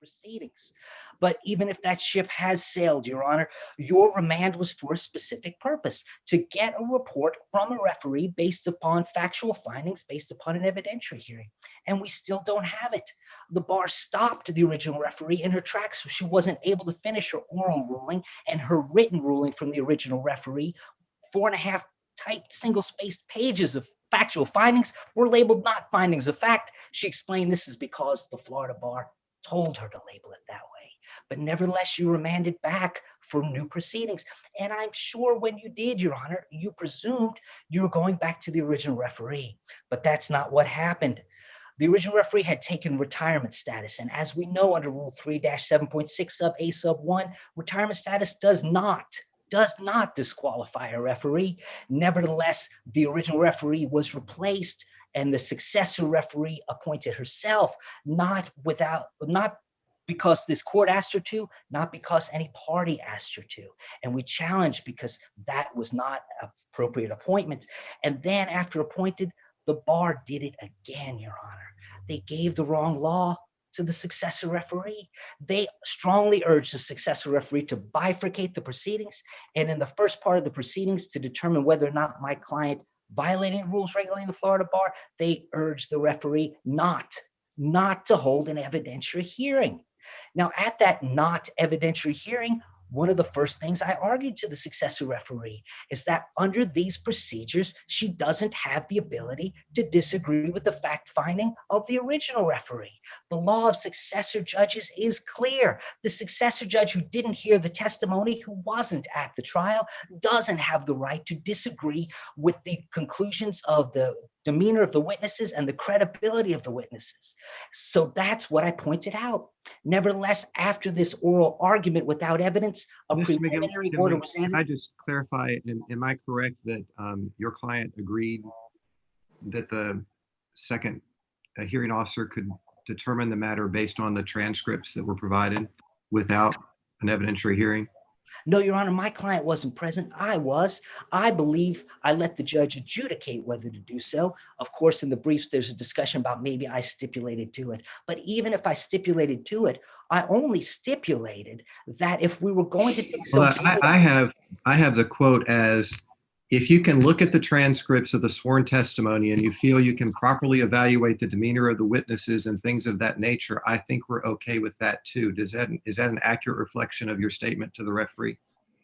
proceedings. But even if that ship has sailed, Your Honor, your remand was for a specific purpose, to get a report from a referee based upon factual findings, based upon an evidentiary hearing. And we still don't have it. The bar stopped the original referee in her tracks, so she wasn't able to finish her oral ruling, and her written ruling from the original referee, 4.5 typed single-spaced pages of factual findings, were labeled not findings of fact. She explained this is because the Florida bar told her to label it that way. But nevertheless, you remanded back for new proceedings. And I'm sure when you did, Your Honor, you presumed you were going back to the original referee. But that's not what happened. The original referee had taken retirement status. And as we know under Rule 3-7.6 sub A sub 1, retirement status does not disqualify a referee. Nevertheless, the original referee was replaced and the successor referee appointed herself, not because this court asked her to, not because any party asked her to. And we challenged because that was not an appropriate appointment. And then after appointed, the bar did it again, Your Honor. They gave the wrong law to the successor referee. They strongly urged the successor referee to bifurcate the proceedings, and in the first part of the proceedings to determine whether or not my client violating rules regulating the Florida bar, they urged the referee not to hold an evidentiary hearing. Now, at that not evidentiary hearing, one of the first things I argued to the successor referee is that under these procedures, she doesn't have the ability to disagree with the fact finding of the original referee. The law of successor judges is clear. The successor judge who didn't hear the testimony, who wasn't at the trial, doesn't have the right to disagree with the conclusions of the demeanor of the witnesses and the credibility of the witnesses. So that's what I pointed out. Nevertheless, after this oral argument without evidence, a preliminary order was entered. Can I just clarify, am I correct that your client agreed that the second hearing officer could determine the matter based on the transcripts that were provided without an evidentiary hearing? No, Your Honor, my client wasn't present. I was. I believe I let the judge adjudicate whether to do so. Of course, in the briefs, there's a discussion about maybe I stipulated to it. But even if I stipulated to it, I only stipulated that if we were going to do so. Well, I have the quote as, if you can look at the transcripts of the sworn testimony and you feel you can properly evaluate the demeanor of the witnesses and things of that nature, I think we're okay with that too. Is that an accurate reflection of your statement to the referee?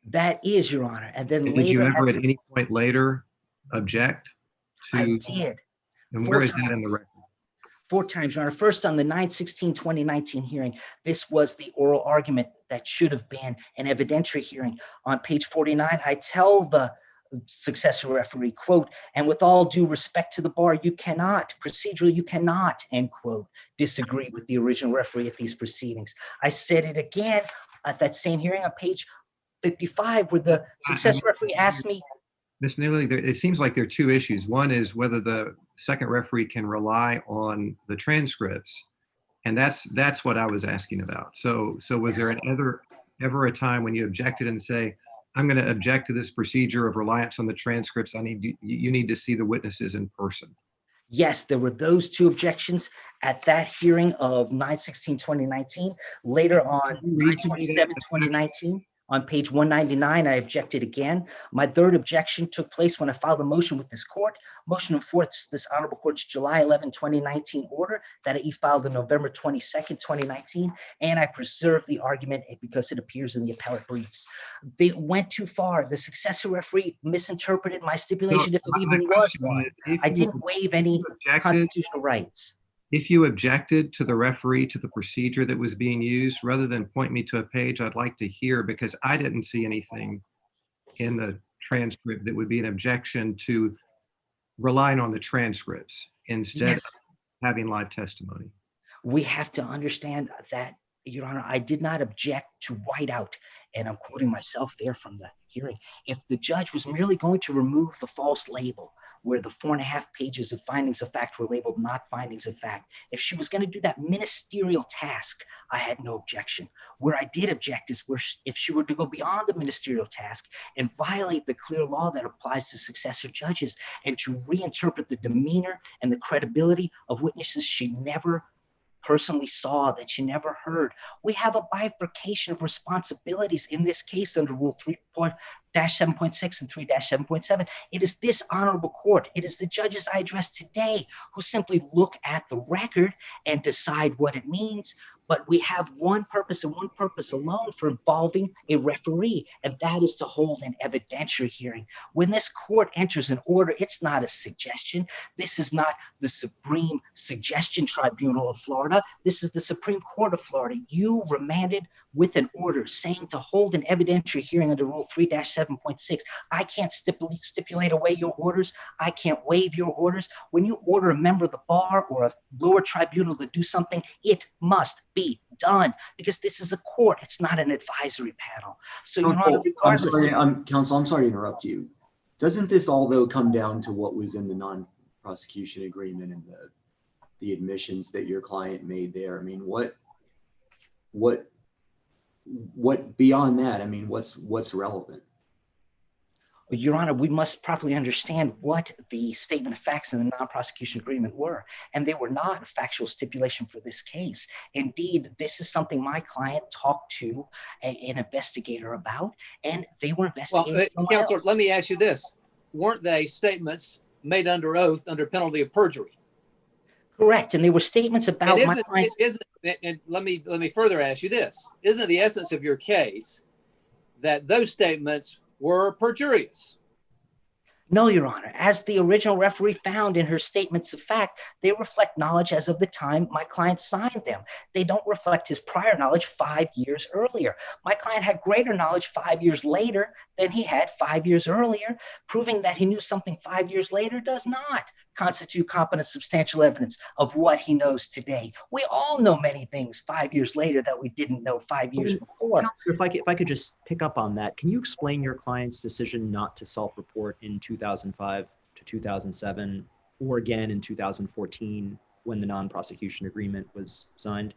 That is, Your Honor. And then did you ever at any point later object to? I did. And where is that in the record? 4 times, Your Honor. First, on the 9/16/2019 hearing, this was the oral argument that should have been an evidentiary hearing. On page 49, I tell the successor referee, quote, and with all due respect to the bar, you cannot, procedurally, you cannot, end quote, disagree with the original referee at these proceedings. I said it again at that same hearing on page 55, where the successor referee asked me. Ms. Neely, it seems like there are 2 issues. One is whether the second referee can rely on the transcripts. And that's what I was asking about. So was there ever a time when you objected and say, I'm going to object to this procedure of reliance on the transcripts. You need to see the witnesses in person? Yes, there were those 2 objections at that hearing of 9/16/2019. Later on 9/27/2019, on page 199, I objected again. My 3rd objection took place when I filed a motion with this court, motion to enforce this honorable court's July 11, 2019 order that I filed on November 22nd, 2019, and I preserved the argument because it appears in the appellate briefs. They went too far. The successor referee misinterpreted my stipulation, if it even was one. I didn't waive any constitutional rights. If you objected to the referee to the procedure that was being used, rather than point me to a page, I'd like to hear, because I didn't see anything in the transcript that would be an objection to relying on the transcripts instead of having live testimony. We have to understand that, Your Honor, I did not object to whiteout, and I'm quoting myself there from the hearing. If the judge was merely going to remove the false label, where the 4.5 pages of findings of fact were labeled not findings of fact, if she was going to do that ministerial task, I had no objection. Where I did object is where if she were to go beyond the ministerial task and violate the clear law that applies to successor judges and to reinterpret the demeanor and the credibility of witnesses she never personally saw, that you never heard. We have a bifurcation of responsibilities in this case under Rule 3-7.6 and 3-7.7. It is this honorable court, it is the judges I address today who simply look at the record and decide what it means. But we have one purpose and one purpose alone for involving a referee, and that is to hold an evidentiary hearing. When this court enters an order, it's not a suggestion. This is not the Supreme Suggestion Tribunal of Florida. This is the Supreme Court of Florida. You remanded with an order saying to hold an evidentiary hearing under Rule 3-7.6. I can't stipulate away your orders. I can't waive your orders. When you order a member of the bar or a lower tribunal to do something, it must be done, because this is a court. It's not an advisory panel. So, Your Honor, regardless. Counsel, I'm sorry to interrupt you. Doesn't this all, though, come down to what was in the non-prosecution agreement and the admissions that your client made there? I mean, what beyond that? I mean, what's relevant? Your Honor, we must properly understand what the statement of facts in the non-prosecution agreement were, and they were not a factual stipulation for this case. Indeed, this is something my client talked to an investigator about, and they were investigating. Well, Counselor, let me ask you this. Weren't they statements made under oath under penalty of perjury? Correct, and they were statements about my client's. And let me further ask you this. Isn't the essence of your case that those statements were perjurious? No, Your Honor. As the original referee found in her statements of fact, they reflect knowledge as of the time my client signed them. They don't reflect his prior knowledge 5 years earlier. My client had greater knowledge 5 years later than he had 5 years earlier. Proving that he knew something 5 years later does not constitute competent substantial evidence of what he knows today. We all know many things 5 years later that we didn't know 5 years before. If I could just pick up on that, can you explain your client's decision not to self-report in 2005 to 2007, or again in 2014 when the non-prosecution agreement was signed?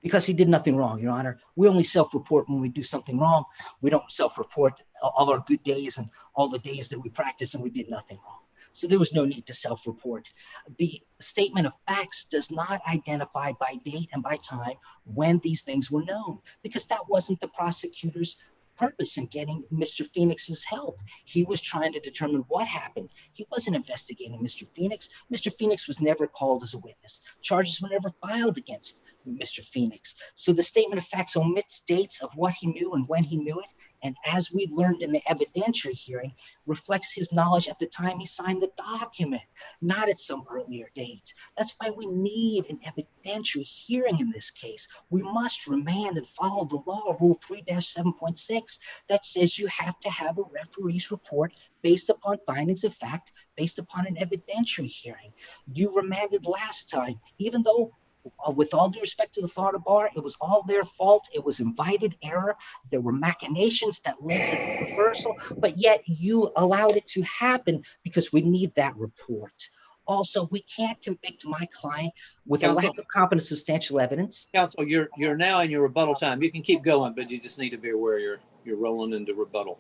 Because he did nothing wrong, Your Honor. We only self-report when we do something wrong. We don't self-report all our good days and all the days that we practice and we did nothing wrong. So there was no need to self-report. The statement of facts does not identify by date and by time when these things were known, because that wasn't the prosecutor's purpose in getting Mr. Phoenix's help. He was trying to determine what happened. He wasn't investigating Mr. Phoenix. Mr. Phoenix was never called as a witness. Charges were never filed against Mr. Phoenix. So the statement of facts omits dates of what he knew and when he knew it. And as we learned in the evidentiary hearing, reflects his knowledge at the time he signed the document, not at some earlier date. That's why we need an evidentiary hearing in this case. We must remand and follow the law of Rule 3-7.6 that says you have to have a referee's report based upon findings of fact, based upon an evidentiary hearing. You remanded last time, even though with all due respect to the Florida Bar, it was all their fault. It was invited error. There were machinations that led to the reversal, but yet you allowed it to happen because we need that report. Also, we can't convict my client with a lack of competent substantial evidence. Counsel, you're now in your rebuttal time. You can keep going, but you just need to be aware you're rolling into rebuttal.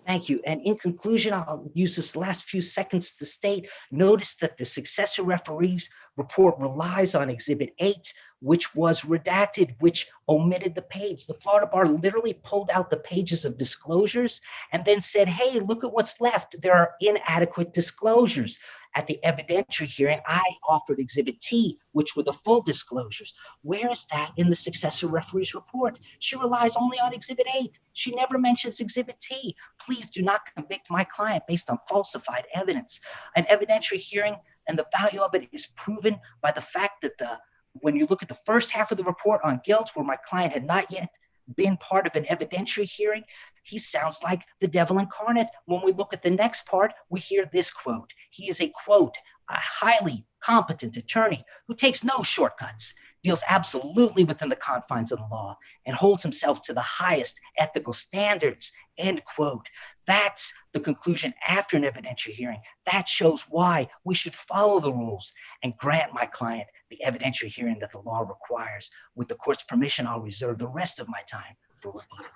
Thank you. And in conclusion, I'll use this last few seconds to state, notice that the successor referee's report relies on Exhibit 8, which was redacted, which omitted the page. The Florida Bar literally pulled out the pages of disclosures and then said, hey, look at what's left. There are inadequate disclosures. At the evidentiary hearing, I offered Exhibit T, which were the full disclosures. Where is that in the successor referee's report? She relies only on Exhibit 8. She never mentions Exhibit T. Please do not convict my client based on falsified evidence. An evidentiary hearing and the value of it is proven by the fact that when you look at the first half of the report on guilt, where my client had not yet been part of an evidentiary hearing, he sounds like the devil incarnate. When we look at the next part, we hear this quote. He is a, quote, a highly competent attorney who takes no shortcuts, deals absolutely within the confines of the law, and holds himself to the highest ethical standards, end quote. That's the conclusion after an evidentiary hearing. That shows why we should follow the rules and grant my client the evidentiary hearing that the law requires. With the court's permission, I'll reserve the rest of my time for rebuttal.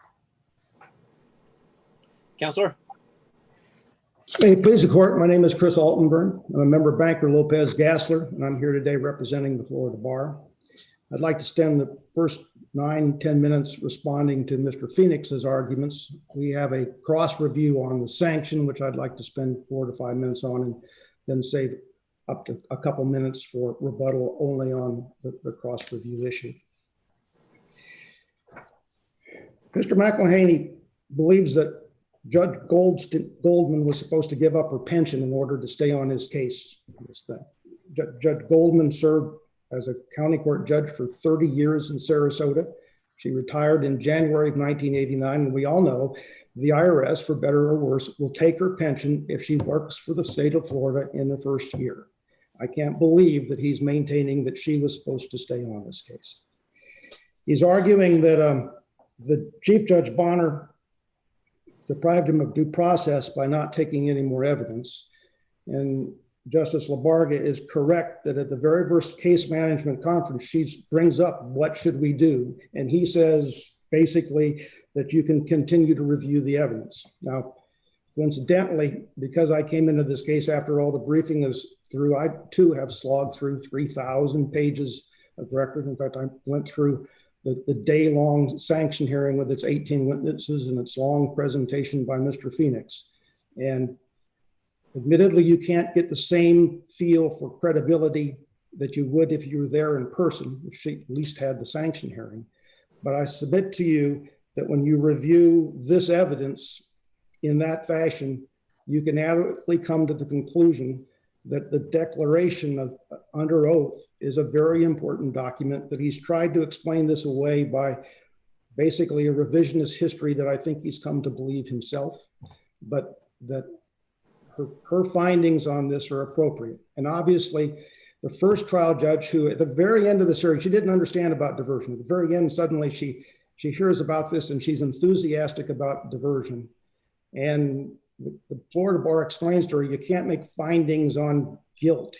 Counselor? May it please the court, my name is Chris Altenburn. I'm a member of Banker Lopez Gassler, and I'm here today representing the Florida Bar. I'd like to spend the first 9-10 minutes responding to Mr. Phoenix's arguments. We have a cross review on the sanction, which I'd like to spend 4 to 5 minutes on, and then save up to a couple minutes for rebuttal only on the cross review issue. Mr. McElhaney believes that Judge Goldman was supposed to give up her pension in order to stay on his case. Judge Goldman served as a county court judge for 30 years in Sarasota. She retired in January of 1989, and we all know the IRS, for better or worse, will take her pension if she works for the state of Florida in the first year. I can't believe that he's maintaining that she was supposed to stay on this case. He's arguing that the Chief Judge Bonner deprived him of due process by not taking any more evidence. And Justice Labarga is correct that at the very first case management conference, she brings up, what should we do? And he says, basically, that you can continue to review the evidence. Now, coincidentally, because I came into this case after all the briefing is through, I too have slogged through 3,000 pages of record. In fact, I went through the day-long sanction hearing with its 18 witnesses and its long presentation by Mr. Phoenix. And admittedly, you can't get the same feel for credibility that you would if you were there in person, which she at least had the sanction hearing. But I submit to you that when you review this evidence in that fashion, you can adequately come to the conclusion that the declaration of under oath is a very important document, that he's tried to explain this away by basically a revisionist history that I think he's come to believe himself, but that her findings on this are appropriate. And obviously, the first trial judge who at the very end of the hearing, she didn't understand about diversion. At the very end, suddenly she hears about this and she's enthusiastic about diversion. And the Florida bar explains to her, you can't make findings on guilt.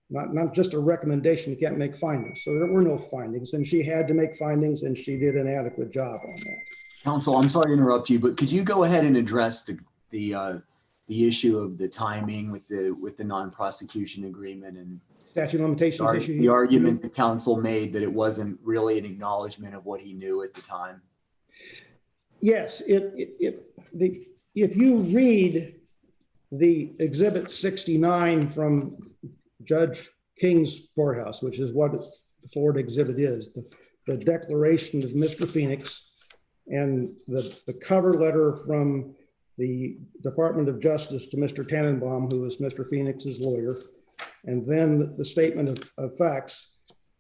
Not just a recommendation, you can't make findings. So there were no findings, and she had to make findings, and she did an adequate job on that. Counsel, I'm sorry to interrupt you, but could you go ahead and address the issue of the timing with the non-prosecution agreement and Statute of limitations issue? The argument the counsel made that it wasn't really an acknowledgement of what he knew at the time. Yes, if you read the Exhibit 69 from Judge King's courthouse, which is what the Florida exhibit is, the declaration of Mr. Phoenix and the cover letter from the Department of Justice to Mr. Tannenbaum, who is Mr. Phoenix's lawyer, and then the statement of facts,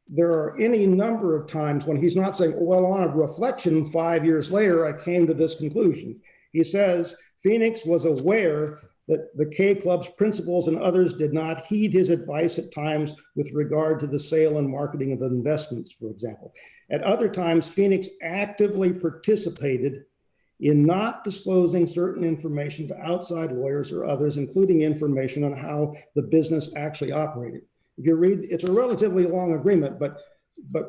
there are any number of times when he's not saying, well, on a reflection 5 years later, I came to this conclusion. He says, Phoenix was aware that the K Club's principals and others did not heed his advice at times with regard to the sale and marketing of investments, for example. At other times, Phoenix actively participated in not disclosing certain information to outside lawyers or others, including information on how the business actually operated. If you read, it's a relatively long agreement, but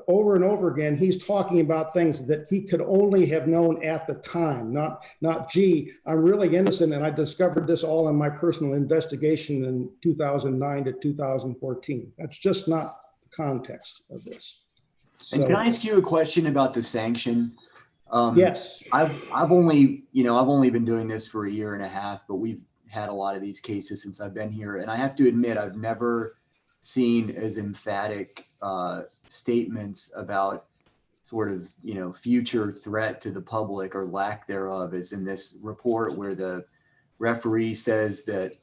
over and over again, he's talking about things that he could only have known at the time, not gee, I'm really innocent and I discovered this all in my personal investigation in 2009 to 2014. That's just not the context of this. And can I ask you a question about the sanction? Yes. I've only been doing this for 1.5 years, but we've had a lot of these cases since I've been here. And I have to admit, I've never seen as emphatic statements about sort of, future threat to the public or lack thereof as in this report where the referee says that,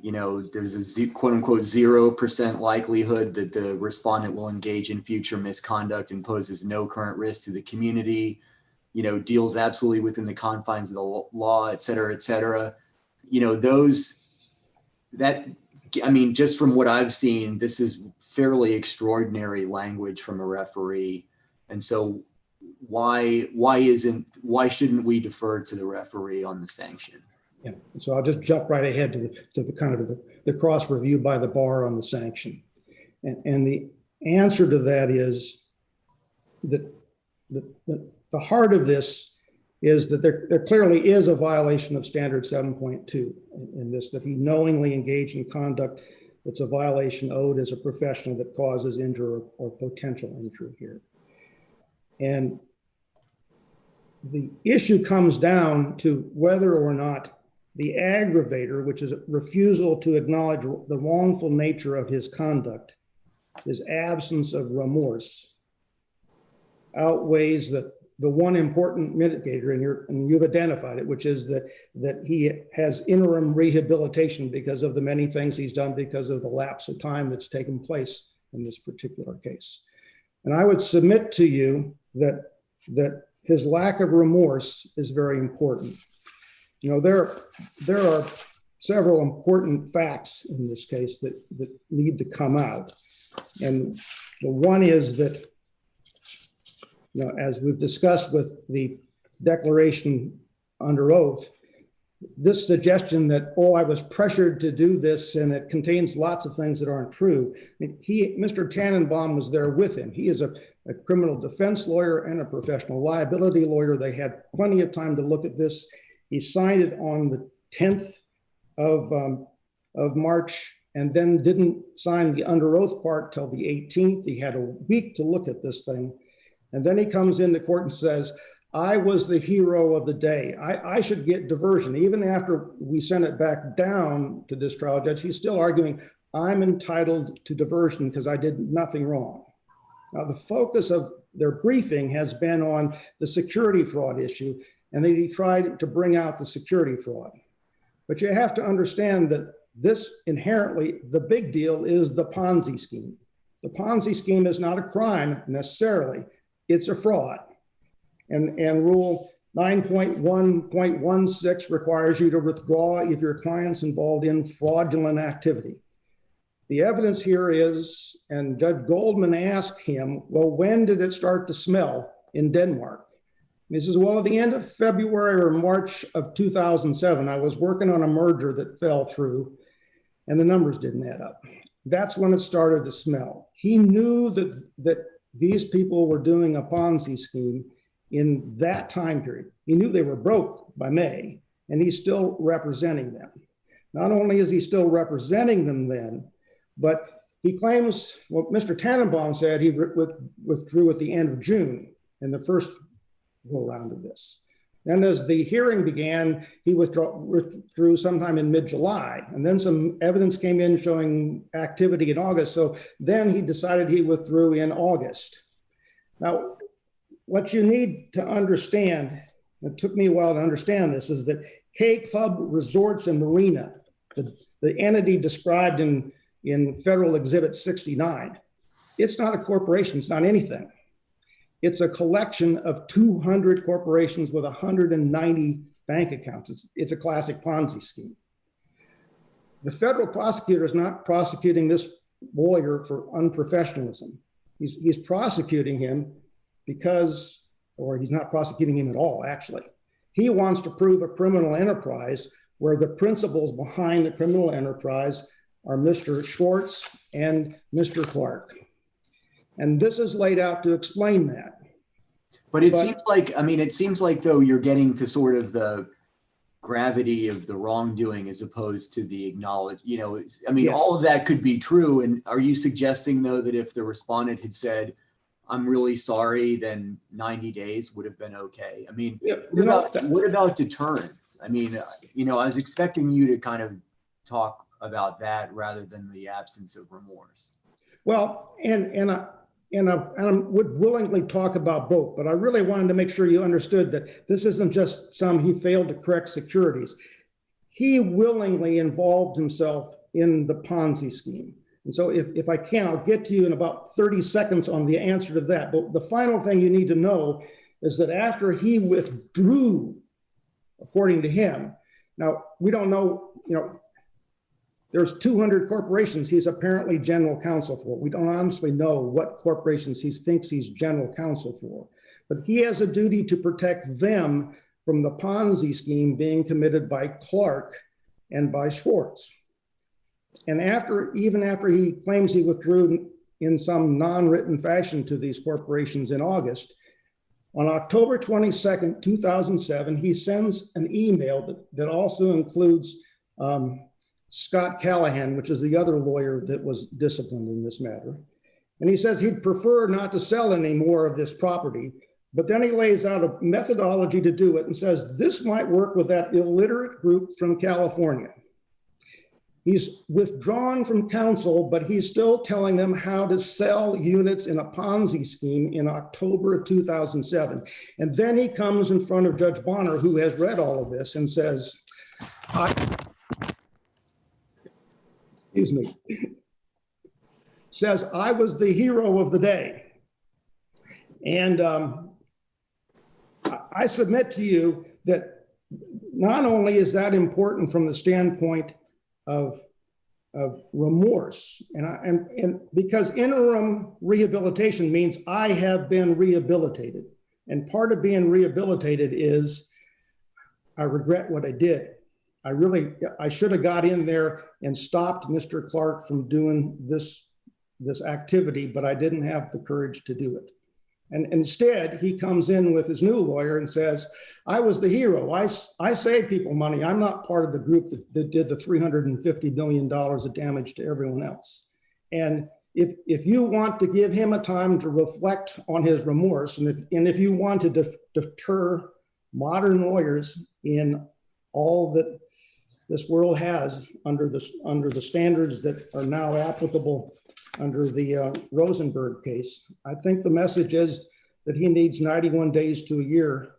there's a quote unquote 0% likelihood that the respondent will engage in future misconduct and poses no current risk to the community, deals absolutely within the confines of the law, et cetera, et cetera. Just from what I've seen, this is fairly extraordinary language from a referee. And so why shouldn't we defer to the referee on the sanction? Yeah. So I'll just jump right ahead to the kind of the cross review by the bar on the sanction. And the answer to that is that the heart of this is that there clearly is a violation of standard 7.2 in this, that he knowingly engaged in conduct It's a violation owed as a professional that causes injury or potential injury here. And the issue comes down to whether or not the aggravator, which is a refusal to acknowledge the wrongful nature of his conduct, his absence of remorse, outweighs the one important mitigator, and you've identified it, which is that he has interim rehabilitation because of the many things he's done because of the lapse of time that's taken place in this particular case. And I would submit to you that his lack of remorse is very important. You know, there are several important facts in this case that need to come out. And the one is that, you know, as we've discussed with the declaration under oath, this suggestion that, oh, I was pressured to do this and it contains lots of things that aren't true. I mean, Mr. Tannenbaum was there with him. He is a criminal defense lawyer and a professional liability lawyer. They had plenty of time to look at this. He signed it on the 10th of March and then didn't sign the under oath part till the 18th. He had a week to look at this thing. And then he comes into court and says, I was the hero of the day. I should get diversion. Even after we sent it back down to this trial judge, he's still arguing, I'm entitled to diversion because I did nothing wrong. Now, the focus of their briefing has been on the security fraud issue, and they tried to bring out the security fraud. But you have to understand that this inherently, the big deal is the Ponzi scheme. The Ponzi scheme is not a crime necessarily. It's a fraud. And Rule 9.1.16 requires you to withdraw if your client's involved in fraudulent activity. The evidence here is, and Judge Goldman asked him, well, when did it start to smell in Denmark? And he says, well, at the end of February or March of 2007, I was working on a merger that fell through and the numbers didn't add up. That's when it started to smell. He knew that these people were doing a Ponzi scheme in that time period. He knew they were broke by May, and he's still representing them. Not only is he still representing them then, but he claims, what Mr. Tannenbaum said, he withdrew at the end of June in the first go round of this. Then as the hearing began, he withdrew sometime in mid-July, and then some evidence came in showing activity in August. So then he decided he withdrew in August. Now, what you need to understand, it took me a while to understand this, is that K Club Resorts and Marina, the entity described in Federal Exhibit 69, it's not a corporation, it's not anything. It's a collection of 200 corporations with 190 bank accounts. It's a classic Ponzi scheme. The federal prosecutor is not prosecuting this lawyer for unprofessionalism. He's prosecuting him because, or he's not prosecuting him at all, actually. He wants to prove a criminal enterprise where the principals behind the criminal enterprise are Mr. Schwartz and Mr. Clark. And this is laid out to explain that. But it seems like, I mean, it seems like though you're getting to sort of the gravity of the wrongdoing as opposed to the acknowledge, you know, I mean, Yes. All of that could be true. And are you suggesting though that if the respondent had said, I'm really sorry, then 90 days would have been okay? I mean, Yeah, what about deterrence? I mean, you know, I was expecting you to kind of talk about that rather than the absence of remorse. Well, and I would willingly talk about both, but I really wanted to make sure you understood that this isn't just he failed to correct securities. He willingly involved himself in the Ponzi scheme. And so if I can, I'll get to you in about 30 seconds on the answer to that. But the final thing you need to know is that after he withdrew, according to him, now we don't know, you know, there's 200 corporations he's apparently general counsel for. We don't honestly know what corporations he thinks he's general counsel for, but he has a duty to protect them from the Ponzi scheme being committed by Clark and by Schwartz. And even after he claims he withdrew in some non-written fashion to these corporations in August, on October 22nd, 2007, he sends an email that also includes Scott Callahan, which is the other lawyer that was disciplined in this matter. And he says he'd prefer not to sell any more of this property, but then he lays out a methodology to do it and says this might work with that illiterate group from California. He's withdrawn from counsel, but he's still telling them how to sell units in a Ponzi scheme in October of 2007. And then he comes in front of Judge Bonner, who has read all of this, and says, excuse me, says, I was the hero of the day. And I submit to you that not only is that important from the standpoint of remorse, and because interim rehabilitation means I have been rehabilitated. And part of being rehabilitated is I regret what I did. I should have got in there and stopped Mr. Clark from doing this activity, but I didn't have the courage to do it. And instead, he comes in with his new lawyer and says, I was the hero. I saved people money. I'm not part of the group that did the $350 million of damage to everyone else. And if you want to give him a time to reflect on his remorse, and if you want to deter modern lawyers in all that this world has under the standards that are now applicable under the Rosenberg case, I think the message is that he needs 91 days to a year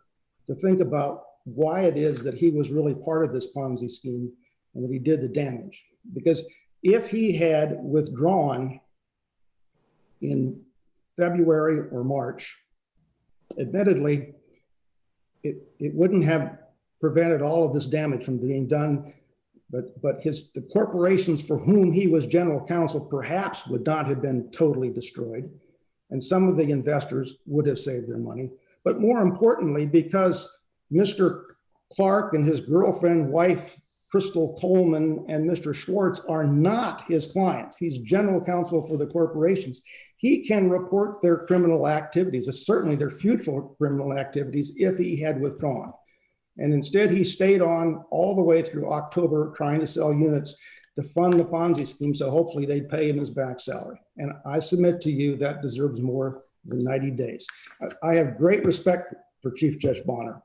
to think about why it is that he was really part of this Ponzi scheme and that he did the damage. Because if he had withdrawn in February or March, admittedly, it wouldn't have prevented all of this damage from being done. But the corporations for whom he was general counsel perhaps would not have been totally destroyed. And some of the investors would have saved their money. But more importantly, because Mr. Clark and his girlfriend, wife, Crystal Coleman, and Mr. Schwartz are not his clients. He's general counsel for the corporations. He can report their criminal activities, certainly their future criminal activities, if he had withdrawn. And instead, he stayed on all the way through October trying to sell units to fund the Ponzi scheme, so hopefully they'd pay him his back salary. And I submit to you that deserves more than 90 days. I have great respect for Chief Judge Bonner,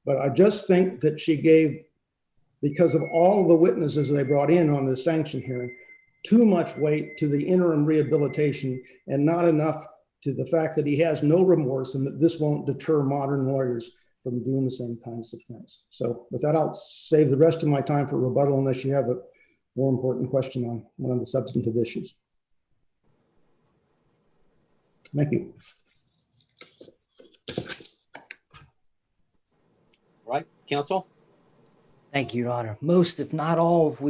but I just think that she gave, because of all of the witnesses they brought in on the sanction hearing, too much weight to the interim rehabilitation and not enough to the fact that he has no remorse and that this won't deter modern lawyers from doing the same kinds of things. So with that, I'll save the rest of my time for rebuttal unless you have a more important question on one of the substantive issues. Thank you. Right, counsel? Thank you, Your Honor. Most, if not all, of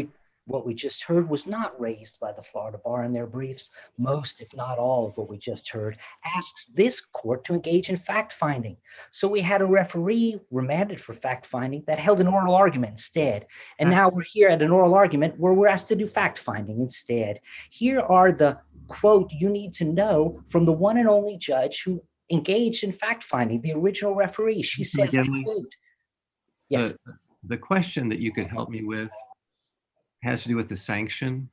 what we just heard was not raised by the Florida Bar in their briefs. Most, if not all, of what we just heard asks this court to engage in fact-finding. So we had a referee remanded for fact-finding that held an oral argument instead. And now we're here at an oral argument where we're asked to do fact-finding instead. Here are the quote you need to know from the one and only judge who engaged in fact-finding, the original referee. She said, quote, yes. The question that you could help me with has to do with the sanction.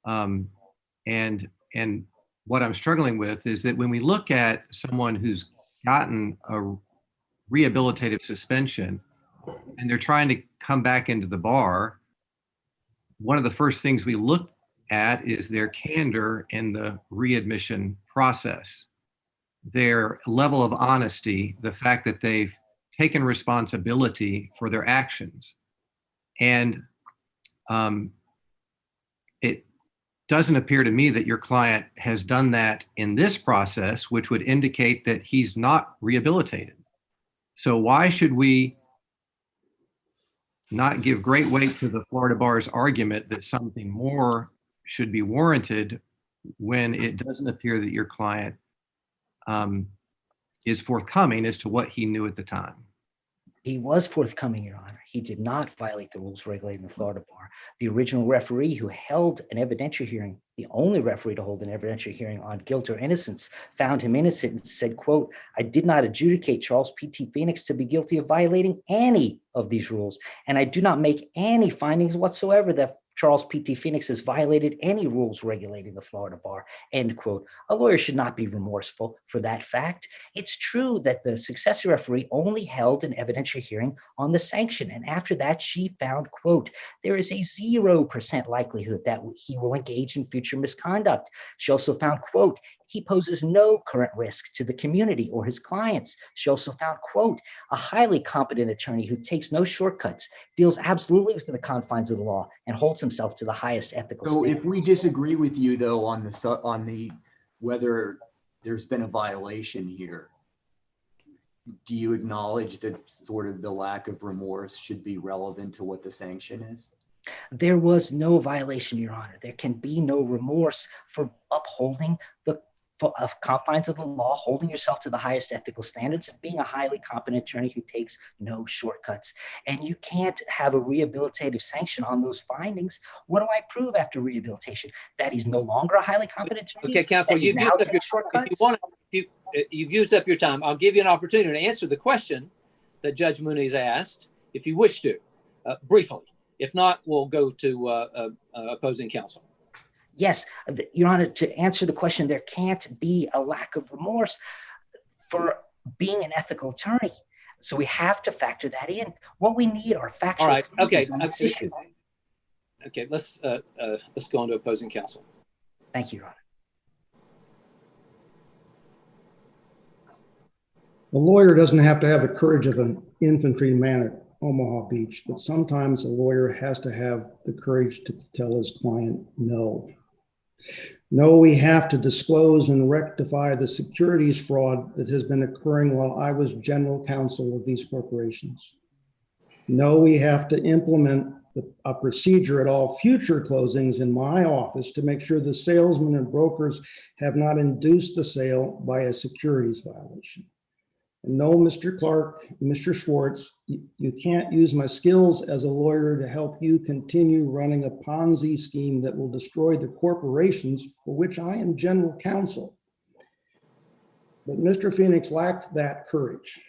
And what I'm struggling with is that when we look at someone who's gotten a rehabilitative suspension and they're trying to come back into the bar, one of the first things we look at is their candor in the readmission process, their level of honesty, the fact that they've taken responsibility for their actions. And it doesn't appear to me that your client has done that in this process, which would indicate that he's not rehabilitated. So why should we not give great weight to the Florida Bar's argument that something more should be warranted when it doesn't appear that your client is forthcoming as to what he knew at the time? He was forthcoming, Your Honor. He did not violate the rules regulating the Florida Bar. The original referee who held an evidentiary hearing, the only referee to hold an evidentiary hearing on guilt or innocence, found him innocent and said, quote, I did not adjudicate Charles P.T. Phoenix to be guilty of violating any of these rules, and I do not make any findings whatsoever that Charles P.T. Phoenix has violated any rules regulating the Florida bar, end quote. A lawyer should not be remorseful for that fact. It's true that the successor referee only held an evidentiary hearing on the sanction. And after that, she found, quote, there is a 0% likelihood that he will engage in future misconduct. She also found, quote, he poses no current risk to the community or his clients. She also found, quote, a highly competent attorney who takes no shortcuts, deals absolutely within the confines of the law, and holds himself to the highest ethical So standards. if we disagree with you though on the whether there's been a violation here, do you acknowledge that sort of the lack of remorse should be relevant to what the sanction is? There was no violation, Your Honor. There can be no remorse for upholding the confines of the law, holding yourself to the highest ethical standards, and being a highly competent attorney who takes no shortcuts. And you can't have a rehabilitative sanction on those findings. What do I prove after rehabilitation? That he's no longer a highly competent attorney? Okay, counsel, That he you've now used up takes your, shortcuts? if you want to, you've used up your time. I'll give you an opportunity to answer the question that Judge Muniz asked, if you wish to, briefly. If not, we'll go to opposing counsel. Yes, Your Honor, to answer the question, there can't be a lack of remorse for being an ethical attorney. So we have to factor that in. What we need are factual All right. Okay. findings on this issue. Okay. Let's go on to opposing counsel. Thank you, Your Honor. A lawyer doesn't have to have the courage of an infantryman at Omaha Beach, but sometimes a lawyer has to have the courage to tell his client no. No, we have to disclose and rectify the securities fraud that has been occurring while I was general counsel of these corporations. No, we have to implement a procedure at all future closings in my office to make sure the salesmen and brokers have not induced the sale by a securities violation. And no, Mr. Clark, Mr. Schwartz, you can't use my skills as a lawyer to help you continue running a Ponzi scheme that will destroy the corporations for which I am general counsel. But Mr. Phoenix lacked that courage.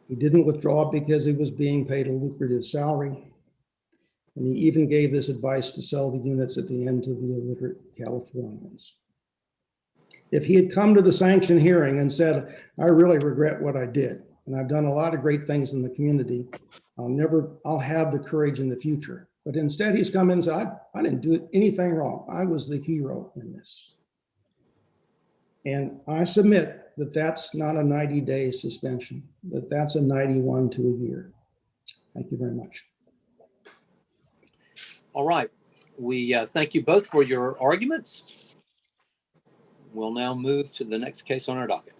He didn't withdraw because he was being paid a lucrative salary. And he even gave this advice to sell the units at the end to the illiterate Californians. If he had come to the sanction hearing and said, I really regret what I did, and I've done a lot of great things in the community, I'll have the courage in the future. But instead he's come in and said, I didn't do anything wrong. I was the hero in this. And I submit that that's not a 90-day suspension, that that's a 91 to a year. Thank you very much. All right. We thank you both for your arguments. We'll now move to the next case on our docket.